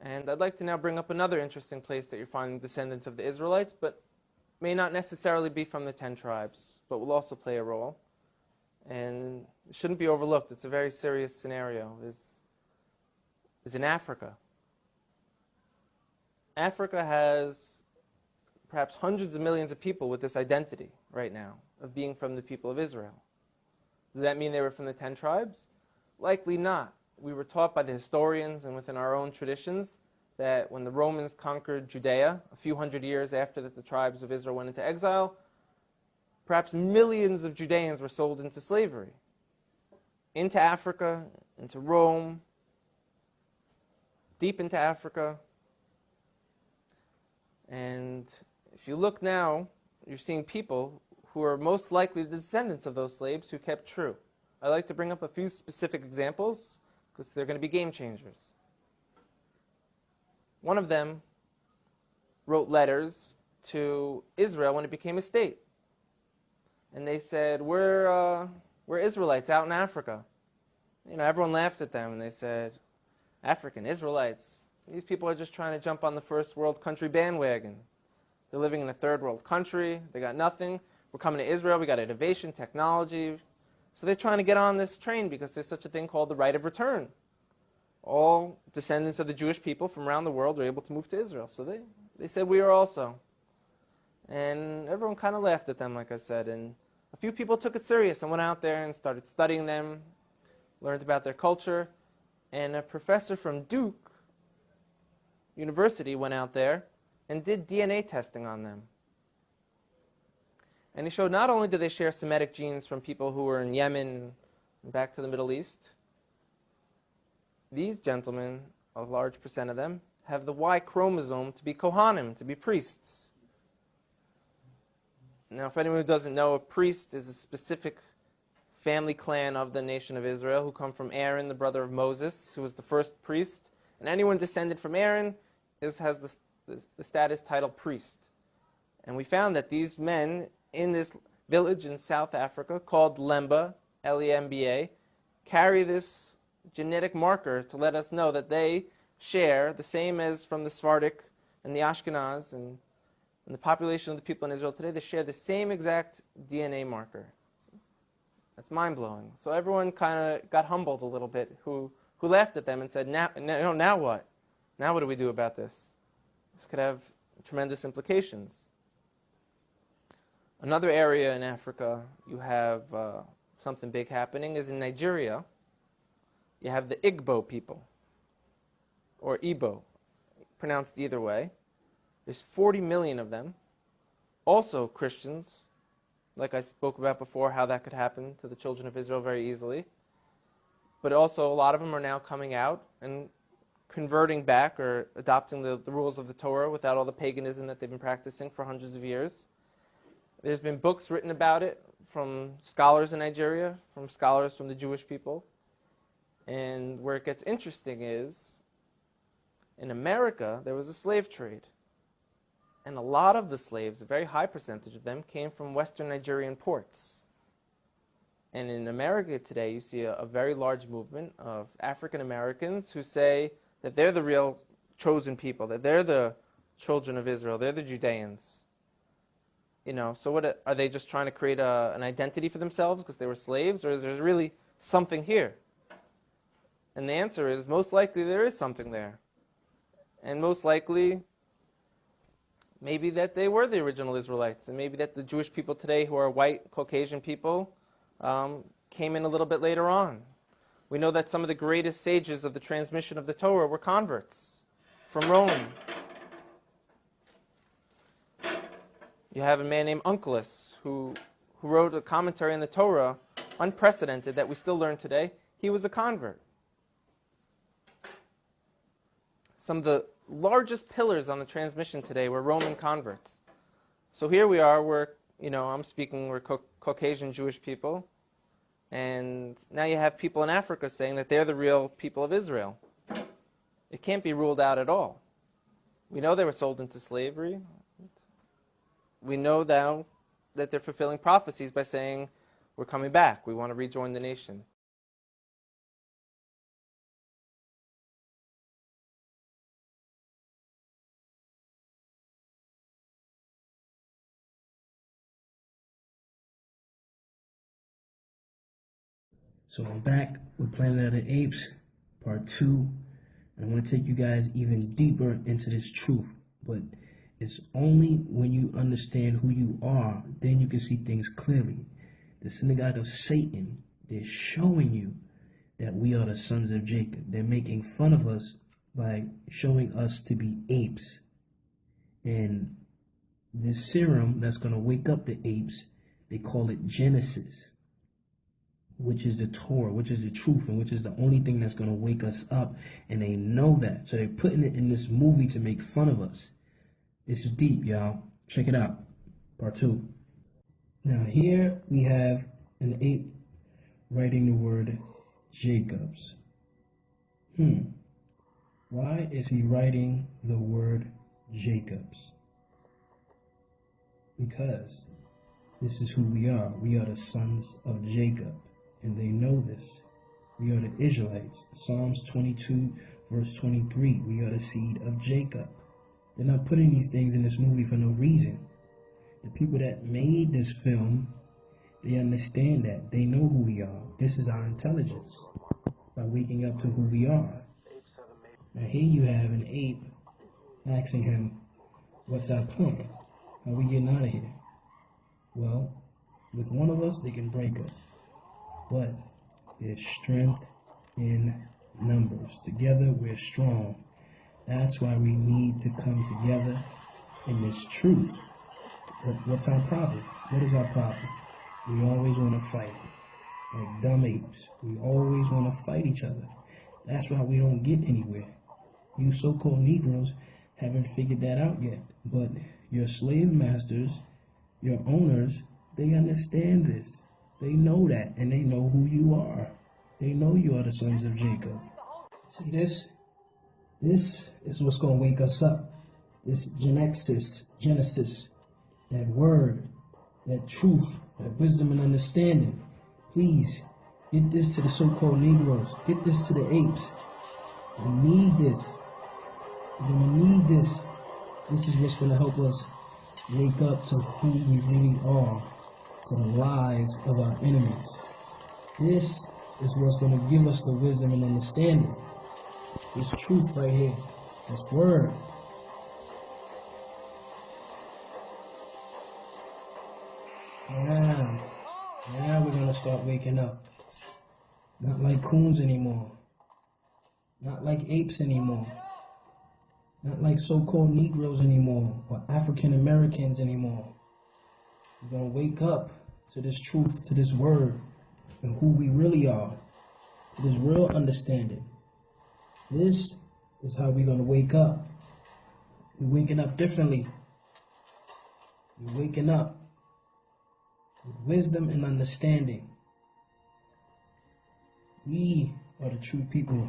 And I'd like to now bring up another interesting place that you're finding descendants of the Israelites, but may not necessarily be from the 10 tribes, but will also play a role. And it shouldn't be overlooked. It's a very serious scenario, is in Africa. Africa has perhaps hundreds of millions of people with this identity right now of being from the people of Israel. Does that mean they were from the 10 tribes? Likely not. We were taught by the historians and within our own traditions that when the Romans conquered Judea, a few hundred years after that the tribes of Israel went into exile, perhaps millions of Judeans were sold into slavery, into Africa, into Rome, deep into Africa. And if you look now, you're seeing people who are most likely the descendants of those slaves who kept true. I'd like to bring up a few specific examples because they're going to be game changers. One of them wrote letters to Israel when it became a state. And they said, we're Israelites out in Africa. You know, everyone laughed at them and they said, African Israelites, these people are just trying to jump on the first world country bandwagon. They're living in a third world country. They got nothing. We're coming to Israel. We got innovation, technology. So they're trying to get on this train because there's such a thing called the right of return. All descendants of the Jewish people from around the world are able to move to Israel. So they said we are also. And everyone kind of laughed at them, like I said. And a few people took it serious and went out there and started studying them, learned about their culture. And a professor from Duke University went out there and did DNA testing on them. And he showed not only do they share Semitic genes from people who were in Yemen and back to the Middle East, these gentlemen, a large percent of them, have the Y chromosome to be Kohanim, to be priests. Now, if anyone who doesn't know, a priest is a specific family clan of the nation of Israel who come from Aaron, the brother of Moses, who was the first priest. And anyone descended from Aaron has the status title priest. And we found that these men in this village in South Africa called Lemba, L-E-M-B-A, carry this genetic marker to let us know that they share the same as from the Sephardic and the Ashkenaz and the population of the people in Israel today. They share the same exact DNA marker. That's mind-blowing. So everyone kind of got humbled a little bit who laughed at them and said, now what? Now what do we do about this? This could have tremendous implications. Another area in Africa you have something big happening is in Nigeria. You have the Igbo people, or Igbo, pronounced either way. There's 40 million of them, also Christians, like I spoke about before, how that could happen to the children of Israel very easily. But also a lot of them are now coming out and converting back or adopting the rules of the Torah without all the paganism that they've been practicing for hundreds of years. There's been books written about it from scholars in Nigeria, from scholars from the Jewish people. And where it gets interesting is, in America, there was a slave trade. And a lot of the slaves, a very high percentage of them, came from Western Nigerian ports. And in America today, you see a very large movement of African Americans who say that they're the real chosen people, that they're the children of Israel, they're the Judeans. You know, so what are they just trying to create an identity for themselves because they were slaves, or is there really something here? And the answer is, most likely there is something there. And most likely, maybe that they were the original Israelites, and maybe that the Jewish people today who are white, Caucasian people came in a little bit later on. We know that some of the greatest sages of the transmission of the Torah were converts from Rome. You have a man named Onkelos who wrote a commentary on the Torah, unprecedented, that we still learn today. He was a convert. Some of the largest pillars on the transmission today were Roman converts. So here we are, we're Caucasian Jewish people, and now you have people in Africa saying that they're the real people of Israel. It can't be ruled out at all. We know they were sold into slavery. We know now that they're fulfilling prophecies by saying, we're coming back, we want to rejoin the nation. So I'm back with Planet of the Apes, part 2. I want to take you guys even deeper into this truth. But it's only when you understand who you are, then you can see things clearly. The synagogue of Satan, they're showing you that we are the sons of Jacob. They're making fun of us by showing us to be apes. And this serum that's going to wake up the apes, they call it Genesis, which is the Torah, which is the truth, and which is the only thing that's going to wake us up. And they know that. So they're putting it in this movie to make fun of us. This is deep, y'all. Check it out. Part 2. Now here we have an ape writing the word Jacobs. Why is he writing the word Jacobs? Because this is who we are. We are the sons of Jacob. And they know this. We are the Israelites. Psalms 22 verse 23. We are the seed of Jacob. They're not putting these things in this movie for no reason. The people that made this film, they understand that. They know who we are. This is our intelligence. By waking up to who we are. Now here you have an ape asking him, what's our plan? How are we getting out of here? Well, with one of us, they can break us. But there's strength in numbers. Together, we're strong. That's why we need to come together in this truth. What's our problem? What is our problem? We always want to fight. Like dumb apes. We always want to fight each other. That's why we don't get anywhere. You so-called Negroes haven't figured that out yet. But your slave masters, your owners, they understand this. They know that, and they know who you are. They know you are the sons of Jacob. See this? This is what's going to wake us up. This Genesis, that word, that truth, that wisdom and understanding. Please, get this to the so-called Negroes. Get this to the apes. We need this. We're going to need this. This is what's going to help us wake up to who we really are, to the lies of our enemies. This is what's going to give us the wisdom and understanding. This truth right here, this word. Now we're going to start waking up. Not like coons anymore. Not like apes anymore. Not like so-called Negroes anymore, or African Americans anymore. We're going to wake up to this truth, to this word, and who we really are, to this real understanding. This is how we're going to wake up. We're waking up differently. We're waking up with wisdom and understanding. We are the true people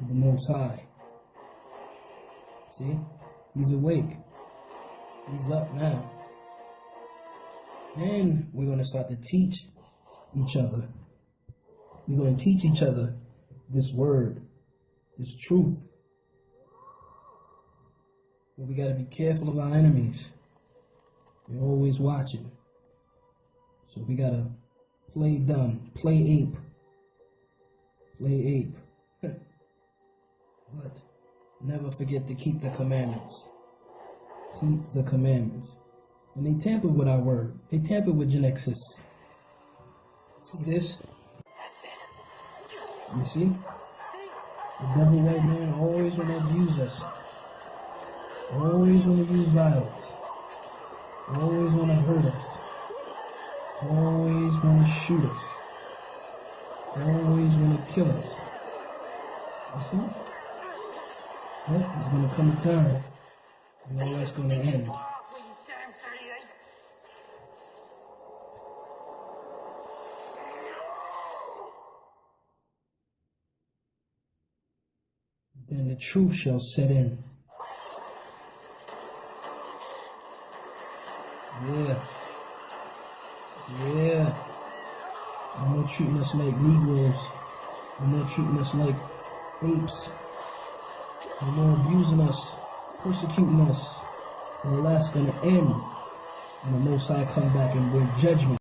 of the Most High. See? He's awake. He's up now. And we're going to start to teach each other. We're going to teach each other this word, this truth. But we got to be careful of our enemies. They're always watching. So we got to play dumb, play ape. Play ape. But never forget to keep the commandments. Keep the commandments. And they tampered with our word. They tampered with Genesis. See this? You see? The devil white man always want to abuse us. Always want to use violence. Always want to hurt us. Always want to shoot us. Always want to kill us. You see? But there's going to come a time and all that's going to end. Then the truth shall set in. Yeah. No more treating us like Negroes. No more treating us like apes. No more abusing us, persecuting us. All that's going to end. And the Most High come back and bring judgment.